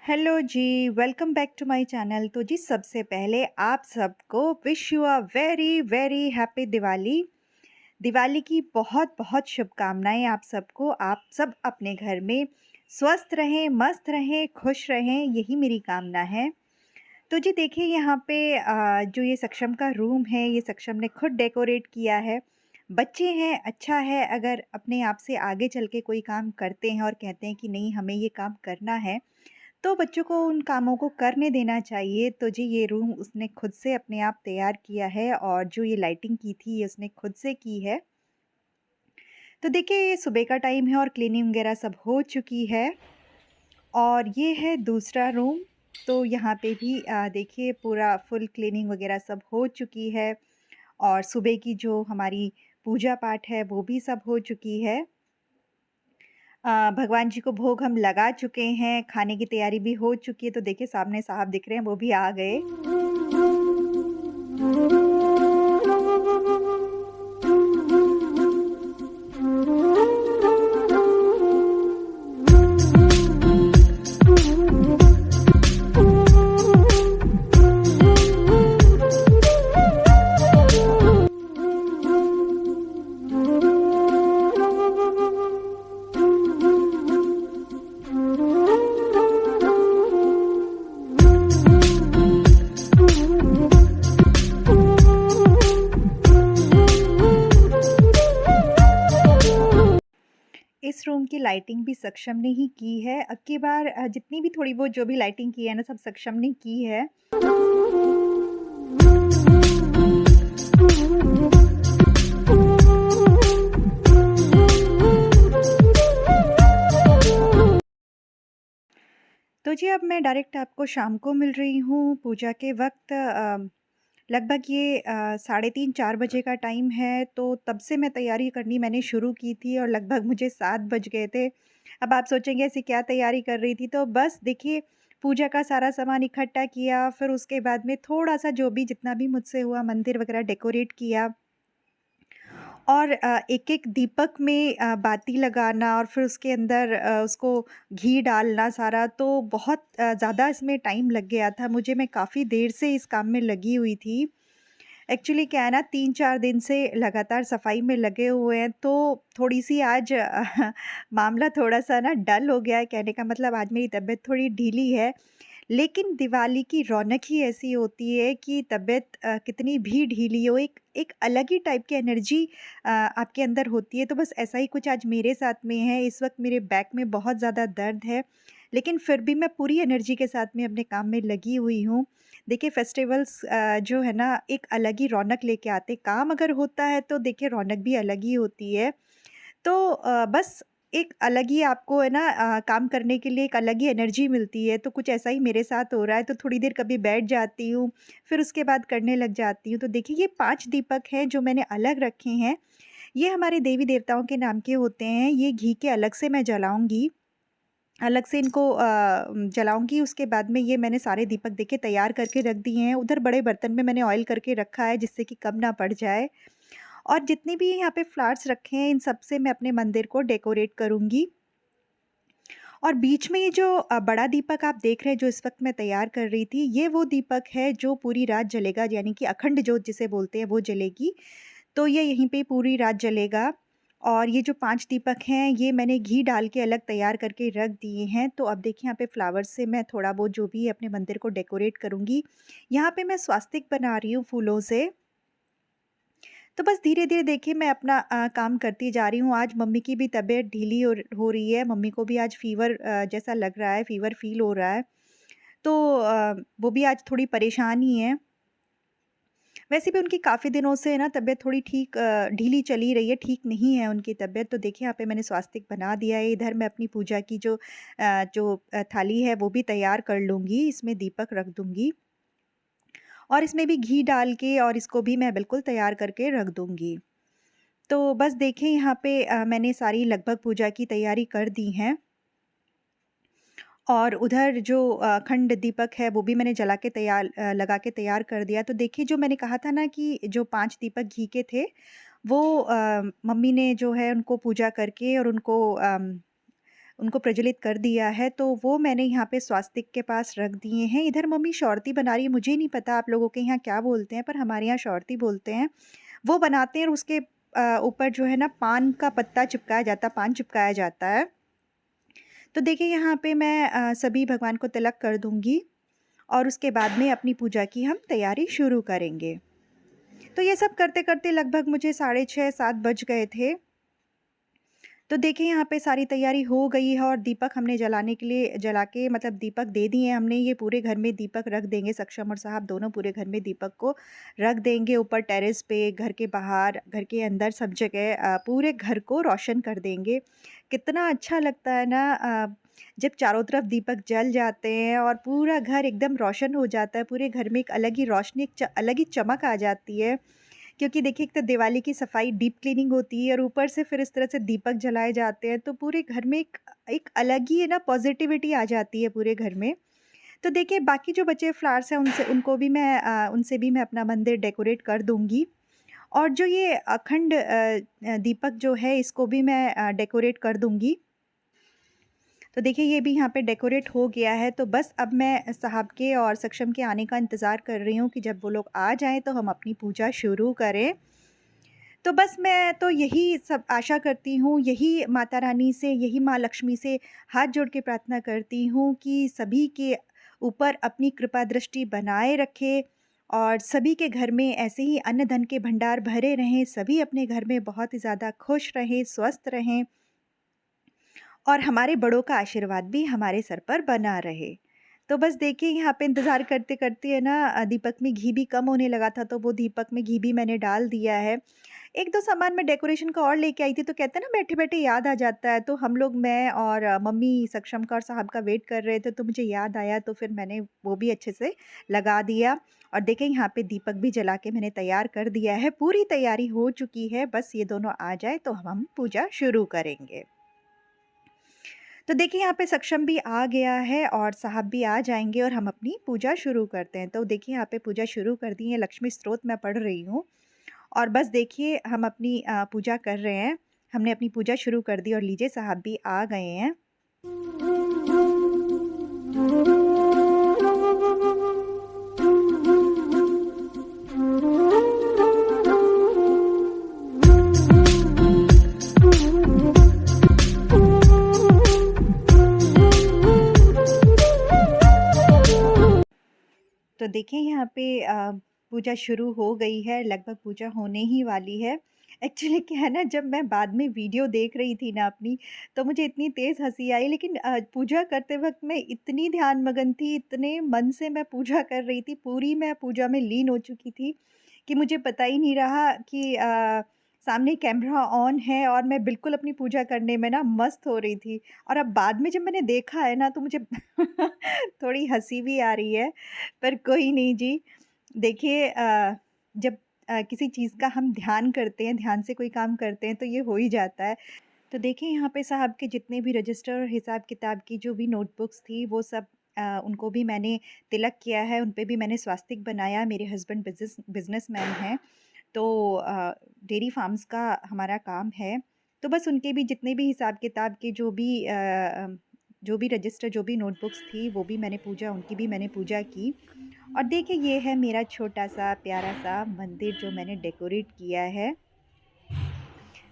Hello ji, welcome back to my channel. तो जी सबसे पहले आप सबको wish you a very very happy Diwali. Diwali की बहुत बहुत शुभकामनाएं आप सबको। आप सब अपने घर में स्वस्थ रहें, मस्त रहें, खुश रहें, यही मेरी कामना है। तो जी देखिए यहाँ पे जो ये सक्षम का रूम है, ये सक्षम ने खुद डेकोरेट किया है। बच्चे हैं, अच्छा है अगर अपने आप से आगे चल के कोई काम करते हैं और कहते हैं कि नहीं हमें ये काम करना है, तो बच्चों को उन कामों को करने देना चाहिए। तो जी ये रूम उसने खुद से अपने आप तैयार किया है और जो ये लाइटिंग की थी ये उसने खुद से की है। तो देखिए ये सुबह का टाइम है और क्लीनिंग वगैरह सब हो चुकी है। और ये है दूसरा रूम। तो यहाँ पे भी देखिए पूरा फुल क्लीनिंग वगैरह सब हो चुकी है और सुबह की जो हमारी पूजा पाठ है वो भी सब हो चुकी है। भगवान जी को भोग हम लगा चुके हैं, खाने की तैयारी भी हो चुकी है। तो देखिए सामने साहब दिख रहे हैं, वो भी आ गए। इस रूम की लाइटिंग भी सक्षम ने ही की है। अब की बार जितनी भी थोड़ी बहुत जो भी लाइटिंग की है ना, सब सक्षम ने की है। तो जी अब मैं डायरेक्ट आपको शाम को मिल रही हूँ पूजा के वक़्त। लगभग ये 3:30-4 बजे का टाइम है। तो तब से मैं तैयारी करनी मैंने शुरू की थी और लगभग मुझे 7 बज गए थे। अब आप सोचेंगे ऐसी क्या तैयारी कर रही थी? तो बस देखिए पूजा का सारा सामान इकट्ठा किया, फिर उसके बाद में थोड़ा-सा जो भी जितना भी मुझसे हुआ मंदिर वग़ैरह डेकोरेट किया। और एक-एक दीपक में बाती लगाना और फिर उसके अंदर उसको घी डालना सारा, तो बहुत ज़्यादा इसमें टाइम लग गया था मुझे। मैं काफ़ी देर से इस काम में लगी हुई थी। एक्चुअली क्या है ना, 3-4 दिन से लगातार सफाई में लगे हुए हैं, तो थोड़ी-सी आज मामला थोड़ा-सा ना डल हो गया है। कहने का मतलब आज मेरी तबीयत थोड़ी ढीली है। लेकिन दिवाली की रौनक ही ऐसी होती है कि तबीयत कितनी भी ढीली हो, एक एक अलग ही टाइप की एनर्जी आपके अंदर होती है। तो बस ऐसा ही कुछ आज मेरे साथ में है। इस वक़्त मेरे बैक में बहुत ज़्यादा दर्द है, लेकिन फिर भी मैं पूरी एनर्जी के साथ में अपने काम में लगी हुई हूँ। देखिए फेस्टिवल्स जो है ना, एक अलग ही रौनक लेके आते हैं। काम अगर होता है तो देखिए रौनक भी अलग ही होती है। तो बस एक अलग ही आपको है ना, काम करने के लिए एक अलग ही एनर्जी मिलती है। तो कुछ ऐसा ही मेरे साथ हो रहा है। तो थोड़ी देर कभी बैठ जाती हूँ, फिर उसके बाद करने लग जाती हूँ। तो देखिए ये 5 दीपक हैं जो मैंने अलग रखे हैं। ये हमारे देवी-देवताओं के नाम के होते हैं। ये घी के अलग से मैं जलाऊँगी, अलग से इनको जलाऊँगी। उसके बाद में ये मैंने सारे दीपक देखिए तैयार करके रख दिए हैं। उधर बड़े बर्तन में मैंने ऑयल करके रखा है जिससे कि कम ना पड़ जाए। और जितने भी यहाँ पे फ्लावर्स रखे हैं इन सब से मैं अपने मंदिर को डेकोरेट करूँगी। और बीच में ये जो बड़ा दीपक आप देख रहे हैं जो इस वक़्त मैं तैयार कर रही थी, ये वो दीपक है जो पूरी रात जलेगा, यानी कि अखंड ज्योत जिसे बोलते हैं वो जलेगी। तो ये यहीं पे पूरी रात जलेगा। और ये जो 5 दीपक हैं ये मैंने घी डाल के अलग तैयार करके रख दिए हैं। तो अब देखिए यहाँ पे फ्लावर्स से मैं थोड़ा बहुत जो भी है अपने मंदिर को डेकोरेट करूँगी। यहाँ पे मैं स्वास्तिक बना रही हूँ फूलों से। तो बस धीरे-धीरे देखिए मैं अपना काम करती जा रही हूँ। आज मम्मी की भी तबीयत ढीली हो रही है। मम्मी को भी आज फ़ीवर जैसा लग रहा है, फ़ीवर फ़ील हो रहा है। तो वो भी आज थोड़ी परेशान ही हैं। वैसे भी उनकी काफ़ी दिनों से है ना तबीयत थोड़ी ढीली चली रही है, ठीक नहीं है उनकी तबीयत। तो देखिए यहाँ पे मैंने स्वास्तिक बना दिया है। इधर मैं अपनी पूजा की जो थाली है वो भी तैयार कर लूँगी, इसमें दीपक रख दूँगी। और इसमें भी घी डाल के और इसको भी मैं बिल्कुल तैयार करके रख दूँगी। तो बस देखिए यहाँ पे मैंने सारी लगभग पूजा की तैयारी कर दी है। और उधर जो अखंड दीपक है वो भी मैंने जला के लगा के तैयार कर दिया। तो देखिए जो मैंने कहा था ना कि जो 5 दीपक घी के थे, वो मम्मी ने जो है उनको पूजा करके और उनको उनको प्रज्वलित कर दिया है, तो वो मैंने यहाँ पे स्वास्तिक के पास रख दिए हैं। इधर मम्मी शौरती बना रही है, मुझे नहीं पता आप लोगों के यहाँ क्या बोलते हैं, पर हमारे यहाँ शौरती बोलते हैं। वो बनाते हैं और उसके ऊपर जो है ना पान का पत्ता चिपकाया जाता है, पान चिपकाया जाता है। तो देखिए यहाँ पे मैं सभी भगवान को तिलक कर दूँगी और उसके बाद में अपनी पूजा की हम तैयारी शुरू करेंगे। तो ये सब करते-करते लगभग मुझे 6:30-7 बज गए थे। तो देखिए यहाँ पे सारी तैयारी हो गई है और दीपक हमने जलाने के लिए जला के मतलब दीपक दे दिए हैं हमने। ये पूरे घर में दीपक रख देंगे, सक्षम और साहब दोनों पूरे घर में दीपक को रख देंगे, ऊपर टेरेस पे, घर के बाहर, घर के अंदर, सब जगह पूरे घर को रोशन कर देंगे। कितना अच्छा लगता है ना जब चारों तरफ दीपक जल जाते हैं और पूरा घर एकदम रोशन हो जाता है। पूरे घर में एक अलग ही रोशनी, एक अलग ही चमक आ जाती है। क्योंकि देखिए एक तो दिवाली की सफाई डीप क्लीनिंग होती है और ऊपर से फिर इस तरह से दीपक जलाए जाते हैं, तो पूरे घर में एक एक अलग ही है ना पॉजिटिविटी आ जाती है पूरे घर में। तो देखिए बाकी जो बचे फ्लावर्स हैं उनसे भी मैं अपना मंदिर डेकोरेट कर दूंगी। और जो ये अखंड दीपक जो है इसको भी मैं डेकोरेट कर दूंगी। तो देखिए ये भी यहाँ पे डेकोरेट हो गया है। तो बस अब मैं साहब के और सक्षम के आने का इंतज़ार कर रही हूँ कि जब वो लोग आ जाएँ तो हम अपनी पूजा शुरू करें। तो बस मैं तो यही सब आशा करती हूँ, यही माता रानी से, यही माँ लक्ष्मी से हाथ जोड़ के प्रार्थना करती हूँ कि सभी के ऊपर अपनी कृपा दृष्टि बनाए रखे और सभी के घर में ऐसे ही अन्न धन के भंडार भरे रहें, सभी अपने घर में बहुत ही ज़्यादा खुश रहें, स्वस्थ रहें और हमारे बड़ों का आशीर्वाद भी हमारे सर पर बना रहे। तो बस देखिए यहाँ पे इंतज़ार करते-करते है ना दीपक में घी भी कम होने लगा था, तो वो दीपक में घी भी मैंने डाल दिया है। 1-2 सामान मैं डेकोरेशन का और लेके आई थी, तो कहते हैं ना बैठे-बैठे याद आ जाता है, तो हम लोग मैं और मम्मी सक्षम का और साहब का वेट कर रहे थे, तो मुझे याद आया, तो फिर मैंने वो भी अच्छे से लगा दिया। और देखिए यहाँ पे दीपक भी जला के मैंने तैयार कर दिया है, पूरी तैयारी हो चुकी है, बस ये दोनों आ जाए तो हम पूजा शुरू करेंगे। तो देखिए यहाँ पे सक्षम भी आ गया है और साहब भी आ जाएँगे और हम अपनी पूजा शुरू करते हैं। तो देखिए यहाँ पे पूजा शुरू कर दी है, लक्ष्मी स्तोत्र मैं पढ़ रही हूँ और बस देखिए हम अपनी पूजा कर रहे हैं। हमने अपनी पूजा शुरू कर दी और लीजिए साहब भी आ गए हैं। तो देखिए यहाँ पे पूजा शुरू हो गई है, लगभग पूजा होने ही वाली है। एक्चुअली क्या है ना जब मैं बाद में वीडियो देख रही थी ना अपनी, तो मुझे इतनी तेज़ हँसी आई, लेकिन पूजा करते वक़्त मैं इतनी ध्यान-मगन थी, इतने मन से मैं पूजा कर रही थी, पूरी मैं पूजा में लीन हो चुकी थी कि मुझे पता ही नहीं रहा कि सामने कैमरा ऑन है और मैं बिल्कुल अपनी पूजा करने में ना मस्त हो रही थी। और अब बाद में जब मैंने देखा है ना तो मुझे थोड़ी हँसी भी आ रही है। पर कोई नहीं जी। देखिए जब किसी चीज़ का हम ध्यान करते हैं, ध्यान से कोई काम करते हैं तो ये हो ही जाता है। तो देखिए यहाँ पे साहब के जितने भी रजिस्टर और हिसाब-किताब की जो भी नोटबुक्स थी वो सब उनको भी मैंने तिलक किया है, उन पे भी मैंने स्वास्तिक बनाया। मेरे हस्बैंड बिज़नेसमैन हैं, तो डेयरी फार्म्स का हमारा काम है। तो बस उनके भी जितने भी हिसाब-किताब के जो भी रजिस्टर, जो भी नोटबुक्स थी वो भी मैंने पूजा उनकी भी मैंने पूजा की। और देखिए ये है मेरा छोटा-सा प्यारा-सा मंदिर जो मैंने डेकोरेट किया है।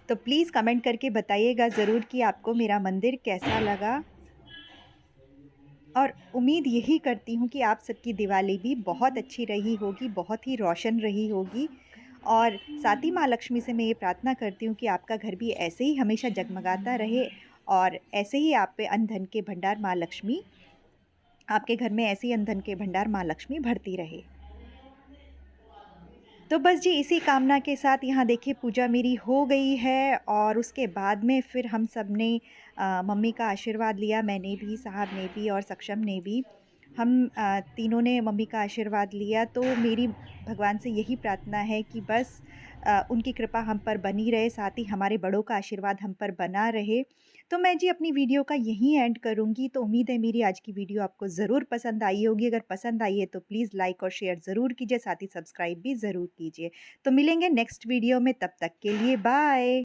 तो प्लीज़ कमेंट करके बताइएगा ज़रूर कि आपको मेरा मंदिर कैसा लगा। और उम्मीद यही करती हूँ कि आप सबकी दिवाली भी बहुत अच्छी रही होगी, बहुत ही रोशन रही होगी। और साथ ही माँ लक्ष्मी से मैं ये प्रार्थना करती हूँ कि आपका घर भी ऐसे ही हमेशा जगमगाता रहे और ऐसे ही आप पे अन्न धन के भंडार माँ लक्ष्मी आपके घर में ऐसे ही अन्न धन के भंडार माँ लक्ष्मी भरती रहे। तो बस जी इसी कामना के साथ यहाँ देखिए पूजा मेरी हो गई है और उसके बाद में फिर हम सब ने मम्मी का आशीर्वाद लिया, मैंने भी, साहब ने भी और सक्षम ने भी। हम तीनों ने मम्मी का आशीर्वाद लिया। तो मेरी भगवान से यही प्रार्थना है कि बस उनकी कृपा हम पर बनी रहे, साथ ही हमारे बड़ों का आशीर्वाद हम पर बना रहे। तो मैं जी अपनी वीडियो का यहीं एंड करूँगी। तो उम्मीद है मेरी आज की वीडियो आपको ज़रूर पसंद आई होगी। अगर पसंद आई है तो प्लीज़ लाइक और शेयर ज़रूर कीजिए, साथ ही सब्सक्राइब भी ज़रूर कीजिए। तो मिलेंगे नेक्स्ट वीडियो में, तब तक के लिए बाय।